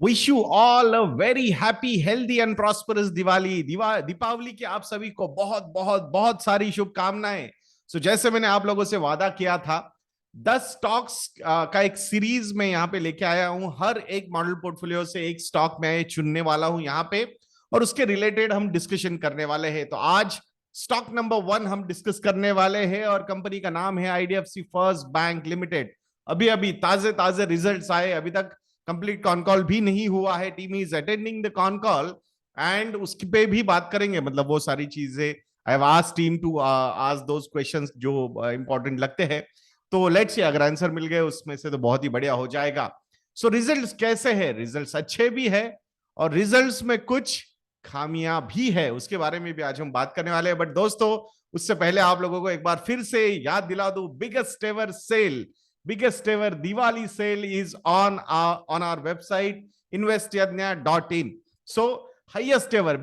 Wish you all a very happy healthy and prosperous Diwali. Deepawali की आप सभी को बहुत बहुत बहुत सारी शुभकामनाएं। जैसे मैंने आप लोगों से वादा किया था, 10 स्टॉक्स का एक सीरीज में यहाँ पे लेके आया हूं। हर एक मॉडल पोर्टफोलियो से एक स्टॉक मैं चुनने वाला हूं यहाँ पे, और उसके रिलेटेड हम डिस्कशन करने वाले हैं। तो आज स्टॉक नंबर 1 हम डिस्कस करने वाले हैं, और कंपनी का नाम है आईडीएफसी फर्स्ट बैंक लिमिटेड। अभी अभी ताजे ताजे रिजल्ट्स आए, अभी तक कंप्लीट कॉन कॉल भी नहीं हुआ है। Team is attending the con call and उस पे भी बात करेंगे, मतलब वो सारी चीजें। I have asked team to ask those questions जो इंपॉर्टेंट लगते हैं। तो लेट्स सी, अगर आंसर मिल गए उसमें से तो बहुत ही बढ़िया हो जाएगा। रिजल्ट्स कैसे हैं? रिजल्ट्स अच्छे भी है, और रिजल्ट्स में कुछ खामियां भी है, उसके बारे में भी आज हम बात करने वाले हैं। बट दोस्तों, उससे पहले आप लोगों को एक बार फिर से याद दिला दूं, biggest ever Diwali sale is on our website investydnya.in. So biggest ever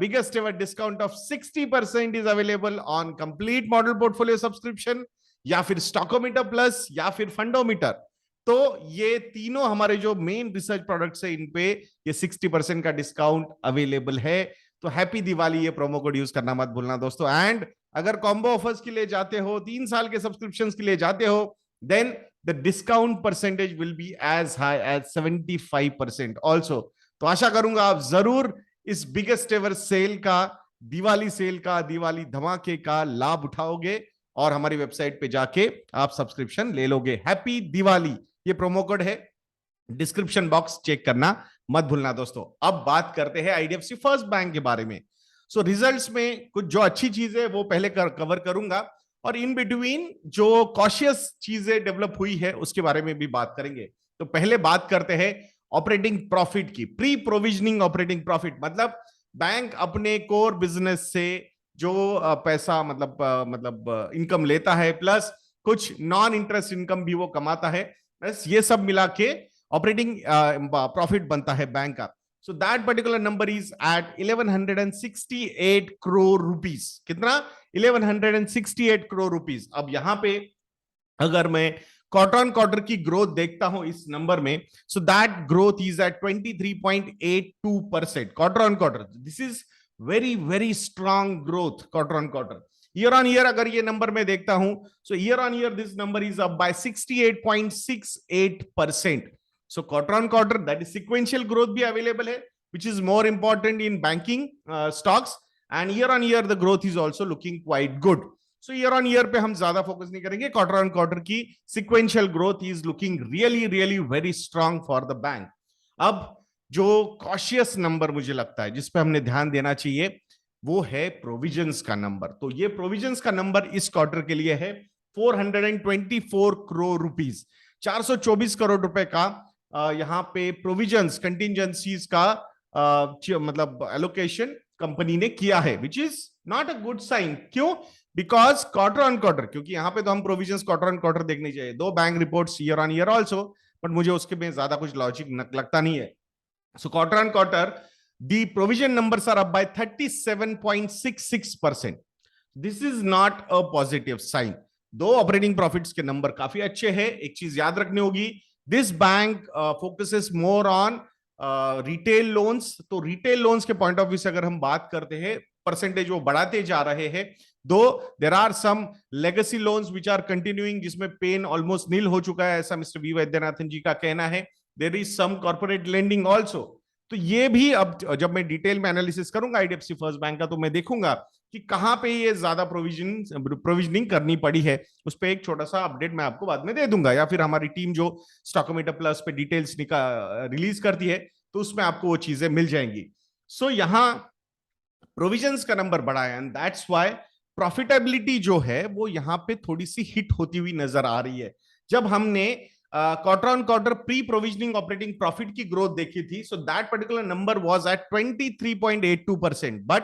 discount of 60% is available on complete model portfolio subscription, या फिर स्टॉकोमीटर प्लस, या फिर फंडोमीटर। तो ये तीनों हमारे जो मेन रिसर्च प्रोडक्ट्स है, इन पे ये 60% का डिस्काउंट अवेलेबल है। तो हैप्पी दिवाली, ये प्रोमो कोड यूज करना मत भूलना दोस्तों। एंड अगर कॉम्बो ऑफर्स के लिए जाते हो, 3 साल के सब्सक्रिप्शन के लिए जाते हो, then the discount percentage will be as high as 75% also। तो आशा करूंगा आप जरूर इस बिगेस्ट एवर सेल का, दिवाली सेल का, दिवाली धमाके का लाभ उठाओगे, और हमारी वेबसाइट पे जाके आप सब्सक्रिप्शन ले लोगे। हैप्पी दिवाली, ये प्रोमो कोड है, डिस्क्रिप्शन बॉक्स चेक करना मत भूलना दोस्तों। अब बात करते हैं आईडीएफसी फर्स्ट बैंक के बारे में। रिजल्ट्स में कुछ जो अच्छी चीज है वो पहले कवर करूंगा, और इन बिटवीन जो कॉशियस चीजें डेवलप हुई है उसके बारे में भी बात करेंगे। तो पहले बात करते हैं ऑपरेटिंग प्रॉफिट की। प्री प्रोविजनिंग ऑपरेटिंग प्रॉफिट मतलब बैंक अपने कोर बिजनेस से जो पैसा मतलब इनकम लेता है, प्लस कुछ नॉन इंटरेस्ट इनकम भी वो कमाता है, बस ये सब मिला के ऑपरेटिंग प्रॉफिट बनता है बैंक का। So that particular number is at 1168 crore rupees। कितना? 1168 crore rupees। अब यहां पे अगर मैं क्वार्टर ऑन क्वार्टर की ग्रोथ देखता हूं इस नंबर में, so that growth is at 23.82% quarter on quarter. This is very very strong growth quarter on quarter. Year on year अगर ये नंबर मैं देखता हूं, so year on year this number is up by 68.68%। So quarter on quarter, that is sequential growth भी available है, which is more important in banking stocks, and year on year the growth is also looking quite good। So year on year पे हम ज्यादा focus नहीं करेंगे, quarter on quarter की sequential growth is looking really very strong for the bank। अब जो cautious number मुझे लगता है जिस पे हमने ध्यान देना चाहिए, वो है प्रोविजंस का नंबर। तो ये प्रोविजंस का नंबर इस क्वार्टर के लिए है 424 करोड़ रुपीज, 424 करोड़ रुपए का यहाँ पे प्रोविजंस कंटिजेंसीज का मतलब एलोकेशन कंपनी ने किया है, which is not a good sign. क्यों? बिकॉज क्वार्टर ऑन क्वार्टर, क्योंकि यहाँ पे तो हम प्रोविजंस क्वार्टर ऑन क्वार्टर देखनी चाहिए, though bank reports year on year also, but मुझे उसके में ज्यादा कुछ लॉजिक लगता नहीं है। So quarter on quarter the provision numbers are up by 37.66%। This is not a positive sign. Though operating profits के नंबर काफी अच्छे हैं। एक चीज याद रखनी होगी, this bank focuses more on retail loans. तो रिटेल लोन्स के पॉइंट ऑफ व्यू से अगर हम बात करते हैं, परसेंटेज वो बढ़ाते जा रहे हैं। Though there are some legacy loans which are continuing, जिसमें पेन ऑलमोस्ट नील हो चुका है, ऐसा मिस्टर वी वैद्यनाथन जी का कहना है। There is some corporate lending also. तो ये भी अब जब मैं डिटेल में एनालिसिस करूंगा आईडीएफसी फर्स्ट बैंक का, तो मैं देखूंगा कि कहां पे ये ज्यादा प्रोविजनिंग करनी पड़ी है। उस पर एक छोटा सा अपडेट मैं आपको बाद में दे दूंगा, या फिर हमारी टीम जो स्टॉकोमीटर प्लस पे डिटेल्स रिलीज करती है, तो उसमें आपको वो चीजें मिल जाएंगी। सो यहां प्रोविजंस का नंबर बढ़ा है, एंड दैट्स व्हाई प्रॉफिटेबिलिटी जो है वो यहां पे थोड़ी सी हिट होती हुई नजर आ रही है। जब हमने quarter on quarter pre provisioning operating profit की ग्रोथ देखी थी, सो that particular number was eight 23.82%, but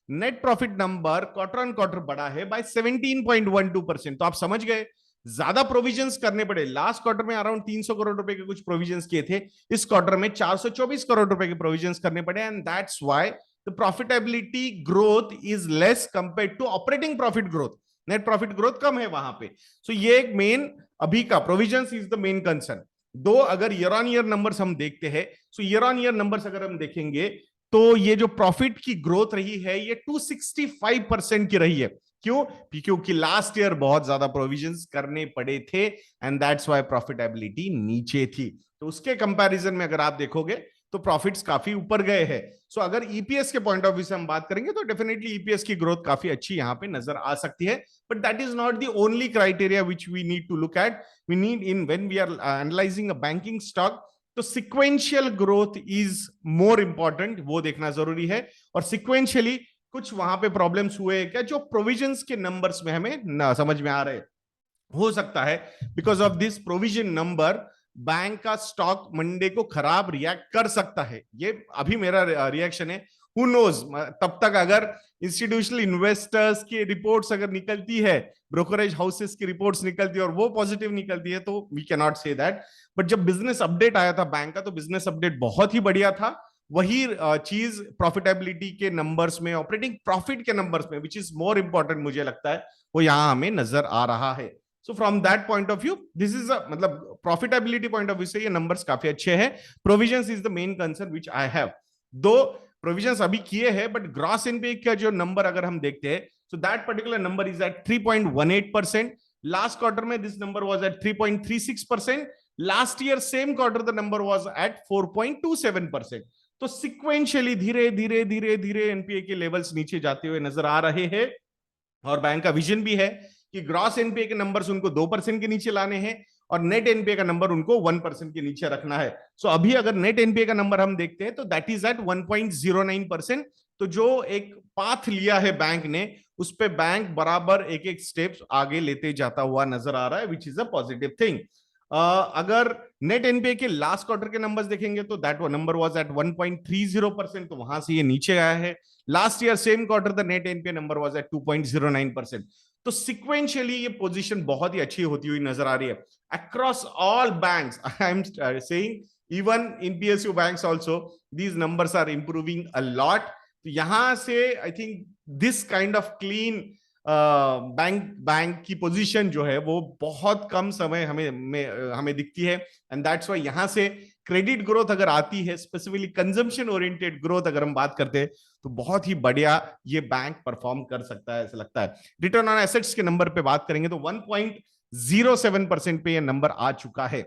net profit number quarter on quarter बढ़ा है बाय 17.12%। तो आप समझ गए, ज्यादा प्रोविजंस करने पड़े। लास्ट क्वार्टर में अराउंड 300 करोड़ रुपए के कुछ प्रोविजंस किए थे, इस क्वार्टर में 424 करोड़ रुपए के प्रोविजंस करने पड़े, and that's why the profitability growth is less compared to operating profit growth. Net profit growth कम है वहां पे। सो ये एक मेन अभी का provisions is the main concern. Though अगर ईयर ऑन ईयर नंबर्स हम देखते हैं, so year on year numbers अगर हम देखेंगे तो ये जो प्रॉफिट की ग्रोथ रही है ये 265% की रही है। क्यों? क्योंकि लास्ट ईयर बहुत ज्यादा प्रोविजंस करने पड़े थे एंड दैट्स व्हाई प्रॉफिटेबिलिटी नीचे थी। तो उसके कंपैरिजन में अगर आप देखोगे तो प्रॉफिट्स काफी ऊपर गए हैं। सो अगर ईपीएस के पॉइंट ऑफ व्यू से हम बात करेंगे तो डेफिनेटली ईपीएस की ग्रोथ काफी अच्छी यहां पे नजर आ सकती है, but that is not the only criteria which we need to look at. We need in when we are analysing a banking stock, तो sequential growth is more important, वो देखना जरूरी है। और सिक्वेंशियली कुछ वहां पे प्रॉब्लम्स हुए क्या जो प्रोविजंस के नंबर्स में हमें ना समझ में आ रहे, हो सकता है because of this provision number bank का स्टॉक मंडे को खराब रिएक्ट कर सकता है। ये अभी मेरा रिएक्शन है, हु नोज, तब तक अगर इंस्टीट्यूशनल इन्वेस्टर्स की रिपोर्ट्स अगर निकलती है, ब्रोकरेज हाउसेस की रिपोर्ट्स निकलती है और वो पॉजिटिव निकलती है तो we can not say that. But जब बिजनेस अपडेट आया था बैंक का तो बिजनेस अपडेट बहुत ही बढ़िया था। वही चीज प्रॉफिटेबिलिटी के नंबर्स में, ऑपरेटिंग प्रॉफिट के नंबर्स में, विच इज मोर इंपॉर्टेंट मुझे लगता है, वो यहां हमें नजर आ रहा है। So from that point of view this is मतलब प्रॉफिटेबिलिटी पॉइंट ऑफ व्यू से ये नंबर्स काफी अच्छे हैं। Provisions is the main concern which I have. दो प्रोविजंस अभी किए हैं बट ग्रॉस एनपीए का जो नंबर अगर हम देखते हैं, so that particular number is at 3.18%। Last quarter में this number was at 3.36%। Last year same quarter the number was at 4.27%। तो सिक्वेंशियली धीरे धीरे धीरे धीरे एनपीए के लेवल्स नीचे जाते हुए नजर आ रहे हैं। और बैंक का विजन भी है कि ग्रॉस एनपीए के नंबर्स उनको 2% के नीचे लाने हैं और नेट एनपीए का नंबर उनको 1% के नीचे रखना है। सो अभी अगर नेट एनपीए का नंबर हम देखते हैं तो दैट इज एट 1.09%। तो जो एक पाथ लिया है बैंक ने, उस पे बैंक बराबर एक एक स्टेप्स आगे लेते जाता हुआ नजर आ रहा है, which is a positive thing. अगर नेट एनपीए के लास्ट क्वार्टर के नंबर्स देखेंगे तो दैट नंबर वाज एट 1.30%, तो वहां से ये नीचे आया है। Last year same quarter the net NPA number was eight 2.09%। तो सिक्वेंशियली ये पोजीशन बहुत ही अच्छी होती हुई नजर आ रही है across all banks. I am saying even in PSU banks also these numbers are improving a lot. तो यहां से I think this kind of clean bank की पोजीशन जो है वो बहुत कम समय हमें दिखती है एंड दैट्स व्हाई यहां से क्रेडिट ग्रोथ अगर आती है, स्पेसिफिकली कंजम्पशन ओरिएंटेड ग्रोथ अगर हम बात करते हैं, तो बहुत ही बढ़िया ये बैंक परफॉर्म कर सकता है ऐसा लगता है। रिटर्न ऑन एसेट्स के नंबर पे बात करेंगे तो 1.07% पे ये नंबर आ चुका है।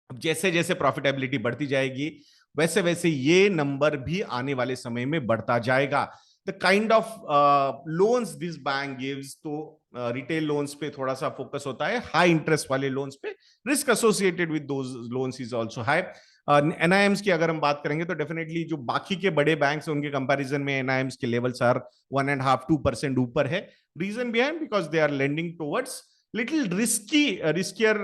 अब जैसे जैसे प्रॉफिटेबिलिटी बढ़ती जाएगी वैसे वैसे ये नंबर भी आने वाले समय में बढ़ता जाएगा। The kind of loans this bank gives, तो रिटेल लोन्स पे थोड़ा सा फोकस होता है, हाई इंटरेस्ट वाले लोन्स पे risk associated with those loans is also high. NIMs की अगर हम बात करेंगे तो डेफिनेटली जो बाकी के बड़े बैंक्स हैं उनके कंपैरिजन में एनआईएम्स के लेवल्स आर 1.5-2% ऊपर है। Reason behind because they are lending towards little riskier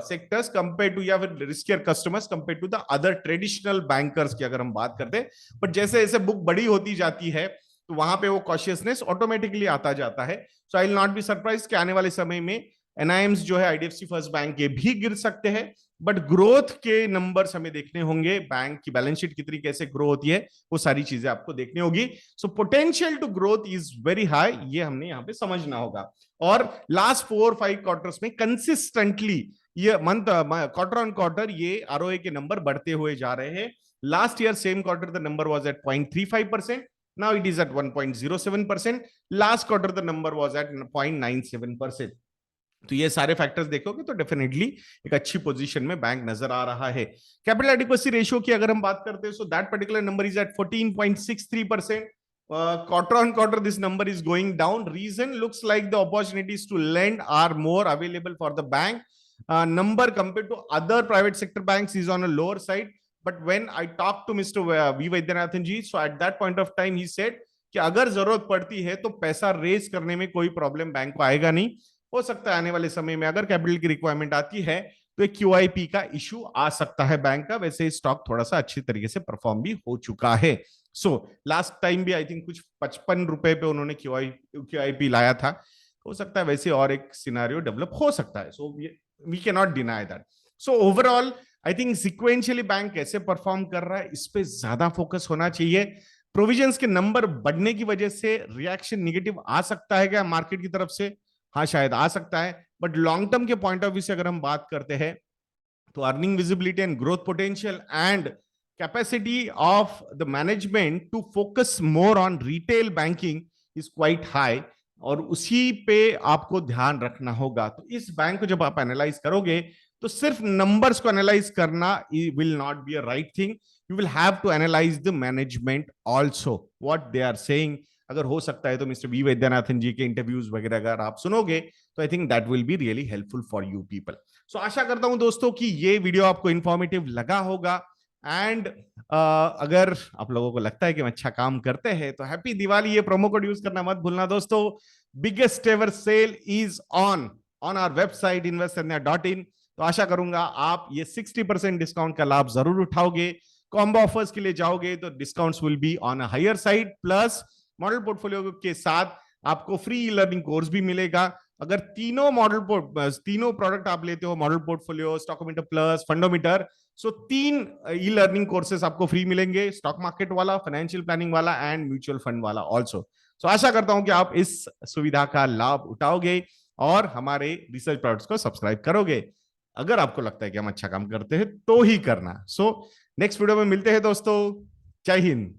sectors compare to, या फिर riskier customers compare to the other traditional bankers की अगर हम बात करते हैं। बट जैसे जैसे बुक बड़ी होती जाती है तो वहां पे वो कॉशियसनेस ऑटोमेटिकली आता जाता है। So I will not be surprise कि आने वाले समय में एनआईएम्स जो है आईडीएफसी फर्स्ट बैंक के भी गिर सकते हैं, बट ग्रोथ के नंबर्स हमें देखने होंगे, बैंक की बैलेंस शीट कितनी कैसे ग्रो होती है वो सारी चीजें आपको देखनी होगी। So potential to growth is very high, ये हमने यहाँ पे समझना होगा। और लास्ट 4-5 क्वार्टर्स में कंसिस्टेंटली ये मंथ क्वार्टर ऑन क्वार्टर ये आरओए के नंबर बढ़ते हुए जा रहे हैं। Last year same quarter the number was at 0.35%, now it is at 1.07%, last quarter the number was at 0.97%। तो ये सारे फैक्टर्स देखोगे तो डेफिनेटली एक अच्छी पोजीशन में बैंक नजर आ रहा है। कैपिटल एडिक्वेसी रेशियो की अगर हम बात करते हैं so that particular number is at 14.63%। quarter on quarter this number is going down. Reason looks like the opportunities to lend are more available for the bank. Number compared to other private sector banks is on a lower side. But when I talked to Mr. V Vaidyanathan ji, so at that point of time he said कि अगर जरूरत पड़ती है तो पैसा raise करने में कोई प्रॉब्लम बैंक को आएगा नहीं। हो सकता है आने वाले समय में अगर कैपिटल की रिक्वायरमेंट आती है तो एक क्यूआईपी का इशू आ सकता है बैंक का। वैसे स्टॉक थोड़ा सा अच्छी तरीके से परफॉर्म भी हो चुका है। सो लास्ट टाइम भी आई थिंक कुछ 55 रुपए पे उन्होंने क्यूआईपी लाया था। हो सकता है वैसे और एक सिनारियो डेवलप हो सकता है। So we can not deny that. So overall I think sequentially bank कैसे परफॉर्म कर रहा है इस पे ज्यादा फोकस होना चाहिए। प्रोविजंस के नंबर बढ़ने की वजह से रिएक्शन निगेटिव आ सकता है क्या मार्केट की तरफ से? हाँ शायद आ सकता है, बट लॉन्ग टर्म के पॉइंट ऑफ व्यू से अगर हम बात करते हैं तो earning visibility and growth potential and capacity of the management to focus more on retail banking is quite high, और उसी पे आपको ध्यान रखना होगा। तो इस बैंक को जब आप एनालाइज करोगे तो सिर्फ नंबर्स को एनालाइज करना will not be a right thing. You will have to analyse the management also, what they are saying. अगर हो सकता है तो मिस्टर वी वैद्यनाथन जी के इंटरव्यूज वगैरह अगर आप सुनोगे तो I think that will be really helpful for you people. So आशा करता हूं दोस्तों कि ये वीडियो आपको इंफॉर्मेटिव लगा होगा। एंड अगर आप लोगों को लगता है कि हम अच्छा काम करते हैं तो हैप्पी दिवाली, ये प्रोमो कोड यूज करना मत भूलना दोस्तों। Biggest ever sale is on our website investednya.in। तो आशा करूंगा आप ये 60% डिस्काउंट का लाभ जरूर उठाओगे। कॉम्बो ऑफर्स के लिए जाओगे तो discounts will be on a higher side, plus model portfolio के साथ आपको फ्री ई लर्निंग कोर्स भी मिलेगा। अगर तीनों प्रोडक्ट आप लेते हो, मॉडल पोर्टफोलियो, स्टॉकोमीटर प्लस, फंडोमीटर, सो 3 ई लर्निंग कोर्सेस आपको फ्री मिलेंगे, स्टॉक मार्केट वाला, फाइनेंशियल प्लानिंग वाला एंड म्यूचुअल फंड वाला ऑल्सो। सो आशा करता हूं कि आप इस सुविधा का लाभ उठाओगे और हमारे रिसर्च प्रोडक्ट्स को सब्सक्राइब करोगे। अगर आपको लगता है कि हम अच्छा काम करते हैं तो ही करना। सो नेक्स्ट वीडियो में मिलते हैं दोस्तों। जय हिंद।